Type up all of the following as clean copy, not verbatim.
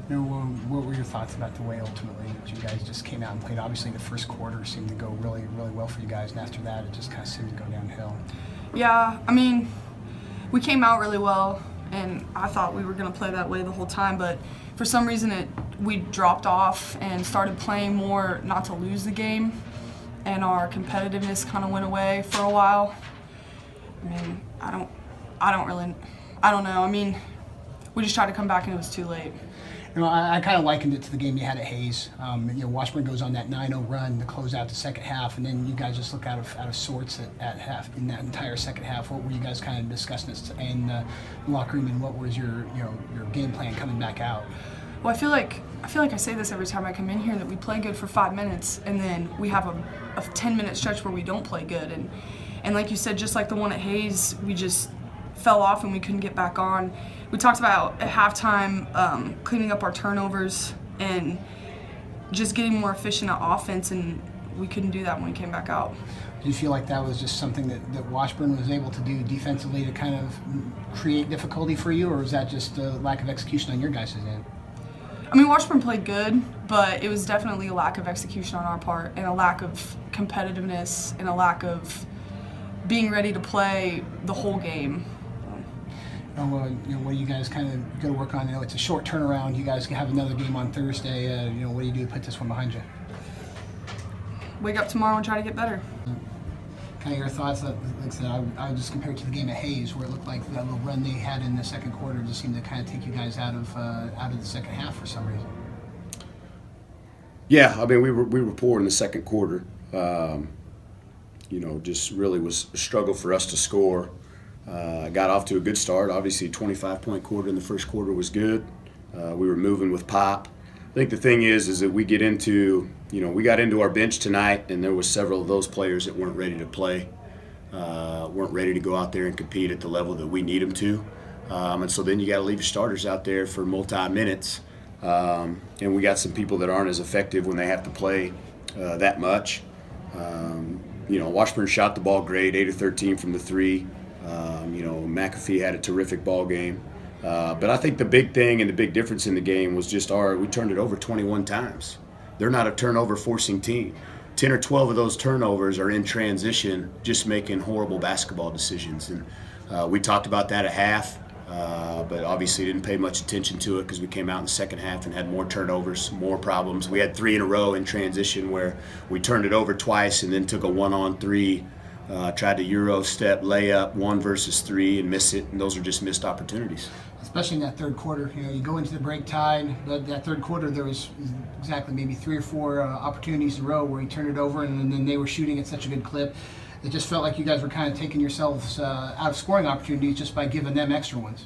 What were your thoughts about the way ultimately that you guys just came out and played? Obviously, the first quarter seemed to go really, really well for you guys, and after that, it just kind of seemed to go downhill. Yeah, I mean, we came out really well, and I thought we were going to play that way the whole time, but for some reason we dropped off and started playing more not to lose the game, and our competitiveness kind of went away for a while. I mean, I don't know. I mean, we just tried to come back and it was too late. I kind of likened it to the game you had at Hayes. Washburn goes on that 9-0 run to close out the second half, and then you guys just look out of sorts at half in that entire second half. What were you guys kind of discussing in the locker room, and what was your game plan coming back out? Well, I feel like I say this every time I come in here, that we play good for 5 minutes, and then we have a 10-minute stretch where we don't play good. And like you said, just like the one at Hayes, we just fell off and we couldn't get back on. We talked about at halftime cleaning up our turnovers and just getting more efficient at offense, and we couldn't do that when we came back out. Do you feel like that was just something that Washburn was able to do defensively to kind of create difficulty for you, or was that just a lack of execution on your guys' end? I mean, Washburn played good, but it was definitely a lack of execution on our part, and a lack of competitiveness, and a lack of being ready to play the whole game. What do you guys kind of got to work on? I know it's a short turnaround. You guys have another game on Thursday. What do you do to put this one behind you? Wake up tomorrow and try to get better. Kind of your thoughts. Like I said, I would just compare it to the game at Hayes, where it looked like that little run they had in the second quarter just seemed to kind of take you guys out of the second half for some reason. Yeah, I mean we were poor in the second quarter. Just really was a struggle for us to score. Got off to a good start. Obviously, a 25-point quarter in the first quarter was good. We were moving with pop. I think the thing is that we got into our bench tonight, and there was several of those players that weren't ready to play, weren't ready to go out there and compete at the level that we need them to. And so then you got to leave your starters out there for multi-minutes. And we got some people that aren't as effective when they have to play that much. Washburn shot the ball great, 8 of 13 from the three. McAfee had a terrific ball game. But I think the big thing and the big difference in the game was just we turned it over 21 times. They're not a turnover forcing team. 10 or 12 of those turnovers are in transition, just making horrible basketball decisions. And we talked about that at half, but obviously didn't pay much attention to it because we came out in the second half and had more turnovers, more problems. We had 3 in a row in transition where we turned it over twice and then took a 1-on-3. Tried to Euro step layup 1 versus 3 and miss it, and those are just missed opportunities. Especially in that third quarter, you go into the break tied, but that third quarter there was exactly maybe 3 or 4 opportunities in a row where you turned it over, and then they were shooting at such a good clip. It just felt like you guys were kind of taking yourselves out of scoring opportunities just by giving them extra ones.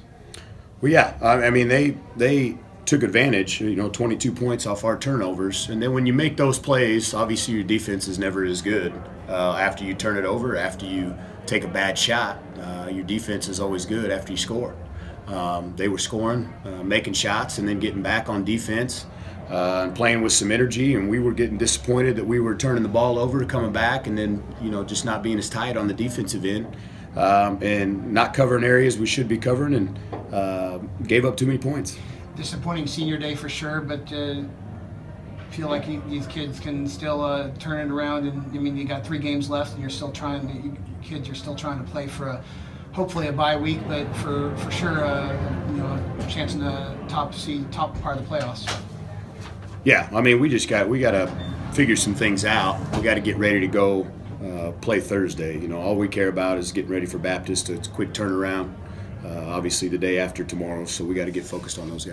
Well, yeah, I mean they took advantage, 22 points off our turnovers. And then when you make those plays, obviously your defense is never as good. After you turn it over, after you take a bad shot, your defense is always good after you score. They were scoring, making shots, and then getting back on defense and playing with some energy. And we were getting disappointed that we were turning the ball over, coming back, and then just not being as tight on the defensive end. And not covering areas we should be covering, and gave up too many points. Disappointing senior day for sure, but feel like these kids can still turn it around. And I mean, you got 3 games left, and you're still kids are still trying to play for hopefully a bye week, but for sure, a chance in the top part of the playoffs. Yeah, I mean, we got to figure some things out. We got to get ready to go play Thursday. All we care about is getting ready for Baptist. It's a quick turnaround. Obviously, the day after tomorrow, so we got to get focused on those guys.